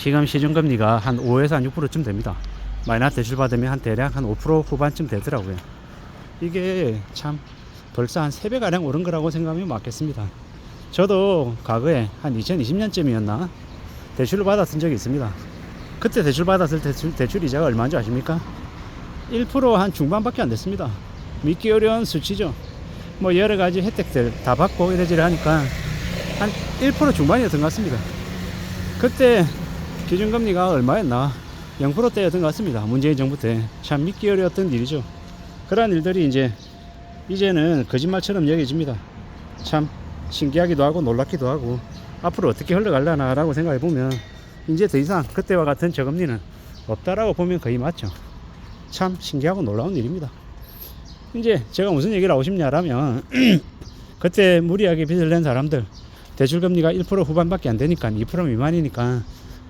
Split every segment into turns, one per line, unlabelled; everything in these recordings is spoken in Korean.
지금 시중금리가 한 5에서 한 6%쯤 됩니다. 마이너스 대출 받으면 한 대략 한 5% 후반쯤 되더라고요. 이게 참 벌써 한 3배가량 오른 거라고 생각하면 맞겠습니다. 저도 과거에 한 2020년쯤이었나 대출을 받았은 적이 있습니다. 그때 대출 받았을 대출 이자가 얼마인 줄 아십니까? 1% 한 중반밖에 안 됐습니다. 믿기 어려운 수치죠. 뭐 여러가지 혜택들 다 받고 이래저래 하니까 한 1% 중반이었던 것 같습니다. 그때 기준금리가 얼마였나? 0%대였던 것 같습니다. 문재인 정부 때. 참 믿기 어려웠던 일이죠. 그러한 일들이 이제는 거짓말처럼 여겨집니다. 참 신기하기도 하고 놀랍기도 하고 앞으로 어떻게 흘러갈려나 라고 생각해 보면 이제 더 이상 그때와 같은 저금리는 없다라고 보면 거의 맞죠. 참 신기하고 놀라운 일입니다. 이제 제가 무슨 얘기를 하고 싶냐라면 그때 무리하게 빚을 낸 사람들 대출금리가 1% 후반밖에 안 되니까 2% 미만이니까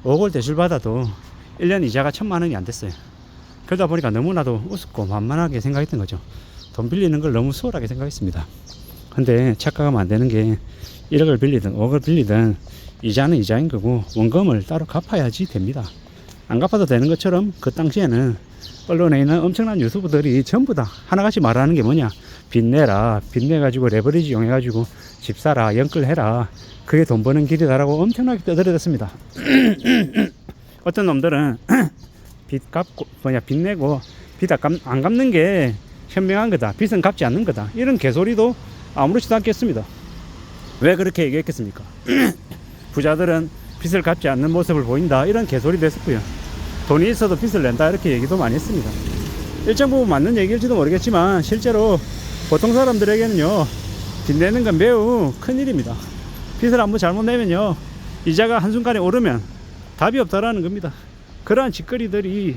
5억을 대출 받아도 1년 이자가 1,000만 원이 안 됐어요. 그러다 보니까 너무나도 우습고 만만하게 생각했던 거죠. 돈 빌리는 걸 너무 수월하게 생각했습니다. 근데 착각하면 안 되는 게 1억을 빌리든 5억을 빌리든 이자는 이자인 거고 원금을 따로 갚아야지 됩니다. 안 갚아도 되는 것처럼 그 당시에는 언론에 있는 엄청난 유튜브들이 전부 다 하나같이 말하는 게 뭐냐, 빚내라, 빚내가지고 레버리지 이용해가지고 집 사라, 연끌해라, 그게 돈 버는 길이다라고 엄청나게 떠들어댔습니다. 어떤 놈들은 빚 갚고 빚 내고 빚 안 갚는 게 현명한 거다, 빚은 갚지 않는 거다, 이런 개소리도 아무렇지도 않겠습니다. 왜 그렇게 얘기했겠습니까? 부자들은 빚을 갚지 않는 모습을 보인다, 이런 개소리도 했었고요. 돈이 있어도 빚을 낸다, 이렇게 얘기도 많이 했습니다. 일정 부분 맞는 얘기일지도 모르겠지만 실제로 보통 사람들에게는요, 빚 내는 건 매우 큰일입니다. 빚을 한번 잘못 내면요, 이자가 한순간에 오르면 답이 없다라는 겁니다. 그러한 짓거리들이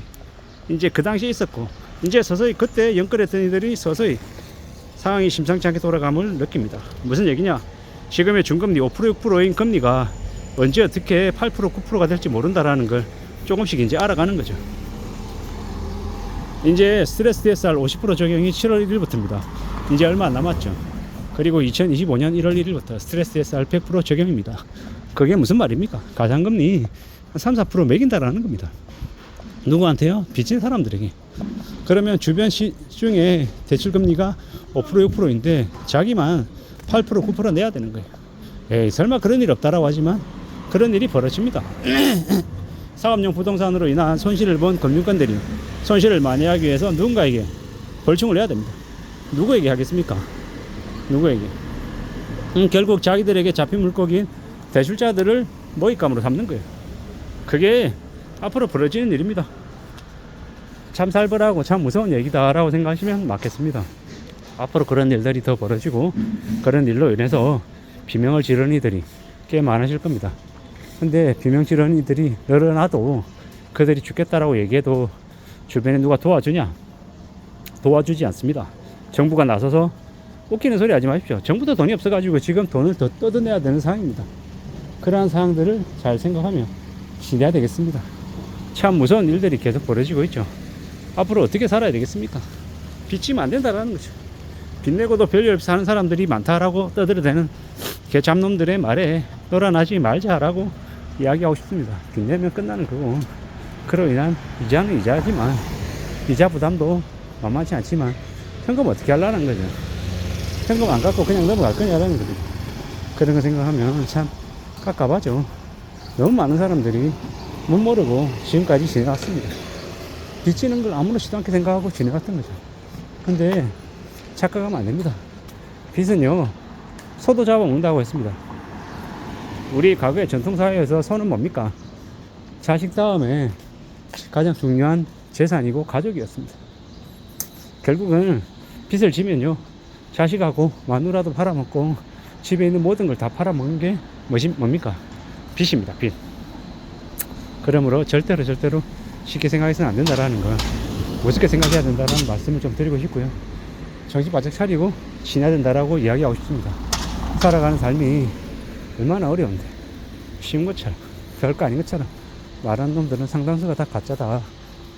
이제 그 당시에 있었고, 이제 서서히 그때 연끌했던 이들이 서서히 상황이 심상치 않게 돌아감을 느낍니다. 무슨 얘기냐? 지금의 중금리 5% 6%인 금리가 언제 어떻게 8% 9%가 될지 모른다라는 걸 조금씩 이제 알아가는 거죠. 이제 스트레스 DSR 50% 적용이 7월 1일부터입니다. 이제 얼마 안 남았죠. 그리고 2025년 1월 1일부터 스트레스 DSR 100% 적용입니다. 그게 무슨 말입니까? 가상금리 3, 4% 매긴다라는 겁니다. 누구한테요? 빚진 사람들에게. 그러면 주변 시중에 대출금리가 5% 6%인데 자기만 8% 9% 내야 되는 거예요. 에이, 설마 그런 일 없다라고 하지만 그런 일이 벌어집니다. 사업용 부동산으로 인한 손실을 본 금융권들이 손실을 만회하기 위해서 누군가에게 벌충을 해야 됩니다. 누구에게 하겠습니까? 누구에게? 결국 자기들에게 잡힌 물고기인 대출자들을 먹잇감으로 삼는 거예요. 그게 앞으로 벌어지는 일입니다. 참 살벌하고 참 무서운 얘기다라고 생각하시면 맞겠습니다. 앞으로 그런 일들이 더 벌어지고 그런 일로 인해서 비명을 지르는 이들이 꽤 많아질 겁니다. 근데 비명 지르는 이들이 늘어나도 그들이 죽겠다라고 얘기해도 주변에 누가 도와주냐? 도와주지 않습니다. 정부가 나서서 웃기는 소리 하지 마십시오. 정부도 돈이 없어가지고 지금 돈을 더 뜯어내야 되는 상황입니다. 그러한 상황들을 잘 생각하며 지내야 되겠습니다. 참 무서운 일들이 계속 벌어지고 있죠. 앞으로 어떻게 살아야 되겠습니까? 빚지면 안 된다라는 거죠. 빚 내고도 별일 없이 사는 사람들이 많다라고 떠들어대는 개잡놈들의 말에 놀아나지 말자라고 이야기하고 싶습니다. 빚 내면 끝나는 거고, 그로 인한 이자는 이자지만 이자 부담도 만만치 않지만 현금 어떻게 하려는 거죠. 현금 안 갖고 그냥 넘어갈 거냐라는 거죠. 그런 거 생각하면 참 깝깝하죠. 너무 많은 사람들이 못 모르고 지금까지 지내왔습니다. 빚지는 걸 아무렇지도 않게 생각하고 지내왔던 거죠. 근데 착각하면 안 됩니다. 빚은요, 소도 잡아먹는다고 했습니다. 우리 과거의 전통사회에서 소는 뭡니까? 자식 다음에 가장 중요한 재산이고 가족이었습니다. 결국은 빚을 지면요, 자식하고 마누라도 팔아먹고 집에 있는 모든 걸 다 팔아먹는 게 뭡니까? 빚입니다. 빚. 그러므로 절대로 쉽게 생각해서는 안 된다라는 거, 무섭게 생각해야 된다라는 말씀을 좀 드리고 싶고요. 정신 바짝 차리고 지내야 된다라고 이야기하고 싶습니다. 살아가는 삶이 얼마나 어려운데, 쉬운 것처럼, 별거 아닌 것처럼 말하는 놈들은 상당수가 다 가짜다,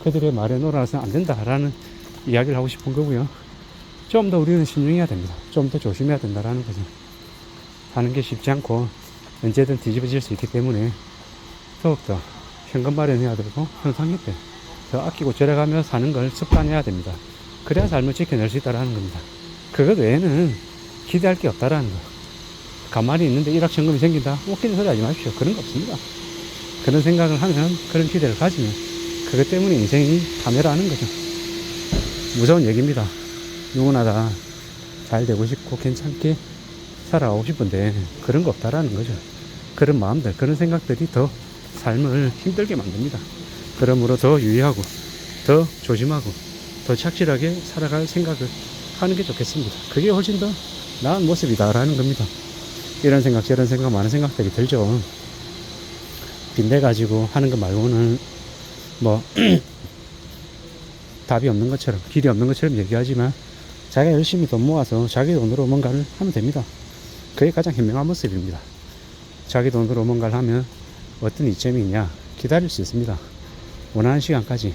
그들의 말에 놀아서는 안 된다라는 이야기를 하고 싶은 거고요. 좀 더 우리는 신중해야 됩니다. 좀 더 조심해야 된다라는 거죠. 사는 게 쉽지 않고 언제든 뒤집어질 수 있기 때문에 더욱더 현금 마련해야 되고 현상일 때 더 아끼고 절약하며 사는 걸 습관해야 됩니다. 그래야 삶을 지켜낼 수 있다는 겁니다. 그것 외에는 기대할 게 없다라는 거. 가만히 있는데 일확천금이 생긴다? 웃기는 소리 하지 마십시오. 그런 거 없습니다. 그런 생각을 하면, 그런 기대를 가지면 그것 때문에 인생이 파멸하는 거죠. 무서운 얘기입니다. 누구나 다 잘 되고 싶고 괜찮게 살아가고 싶은데 그런 거 없다라는 거죠. 그런 마음들, 그런 생각들이 더 삶을 힘들게 만듭니다. 그러므로 더 유의하고 더 조심하고 더 착실하게 살아갈 생각을 하는 게 좋겠습니다. 그게 훨씬 더 나은 모습이다라는 겁니다. 이런 생각 저런 생각 많은 생각들이 들죠. 빚내 가지고 하는 것 말고는 뭐 답이 없는 것처럼 길이 없는 것처럼 얘기하지만 자기가 열심히 돈 모아서 자기 돈으로 뭔가를 하면 됩니다. 그게 가장 현명한 모습입니다. 자기 돈으로 뭔가를 하면 어떤 이점이 있냐, 기다릴 수 있습니다. 원하는 시간까지,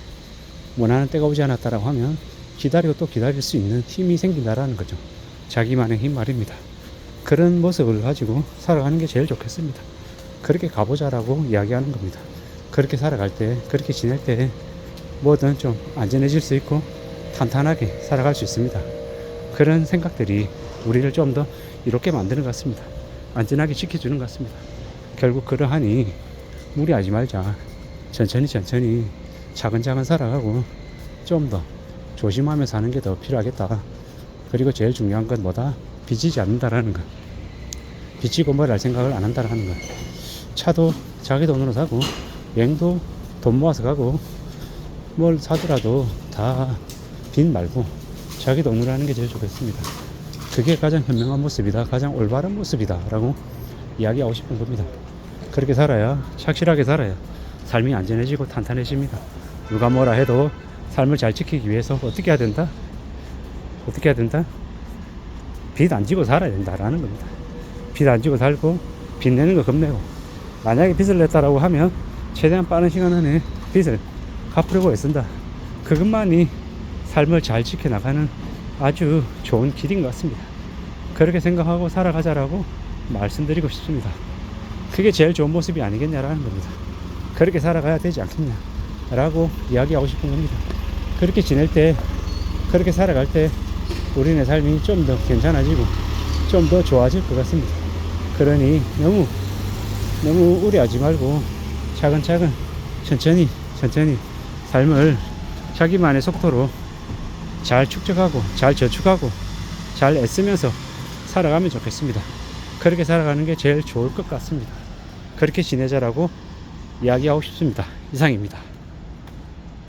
원하는 때가 오지 않았다라고 하면 기다리고 또 기다릴 수 있는 힘이 생긴다라는 거죠. 자기만의 힘 말입니다. 그런 모습을 가지고 살아가는 게 제일 좋겠습니다. 그렇게 가보자라고 이야기하는 겁니다. 그렇게 살아갈 때, 그렇게 지낼 때 뭐든 좀 안전해질 수 있고 탄탄하게 살아갈 수 있습니다. 그런 생각들이 우리를 좀 더 이롭게 만드는 것 같습니다. 안전하게 지켜주는 것 같습니다. 결국 그러하니 무리하지 말자. 천천히 차근차근 살아가고 좀 더 조심하며 사는 게 더 필요하겠다. 그리고 제일 중요한 건 뭐다? 빚지지 않는다라는 것. 빚지고 뭘 할 생각을 안 한다라는 것. 차도 자기 돈으로 사고 여행도 돈 모아서 가고 뭘 사더라도 다 빚 말고 자기 돈으로 하는 게 제일 좋겠습니다. 그게 가장 현명한 모습이다. 가장 올바른 모습이다. 라고 이야기하고 싶은 겁니다. 그렇게 살아야, 착실하게 살아야 삶이 안전해지고 탄탄해집니다. 누가 뭐라 해도 삶을 잘 지키기 위해서 어떻게 해야 된다? 어떻게 해야 된다? 빚 안 지고 살아야 된다라는 겁니다. 빚 안 지고 살고 빚 내는 거 겁내고, 만약에 빚을 냈다라고 하면 최대한 빠른 시간 안에 빚을 갚으려고 애쓴다. 그것만이 삶을 잘 지켜나가는 아주 좋은 길인 것 같습니다. 그렇게 생각하고 살아가자라고 말씀드리고 싶습니다. 그게 제일 좋은 모습이 아니겠냐라는 겁니다. 그렇게 살아가야 되지 않겠냐라고 이야기하고 싶은 겁니다. 그렇게 지낼 때, 그렇게 살아갈 때 우리네 삶이 좀 더 괜찮아지고 좀 더 좋아질 것 같습니다. 그러니 너무 우려하지 말고 차근차근 천천히 삶을 자기만의 속도로 잘 축적하고 잘 저축하고 잘 애쓰면서 살아가면 좋겠습니다. 그렇게 살아가는 게 제일 좋을 것 같습니다. 그렇게 지내자라고 이야기하고 싶습니다. 이상입니다.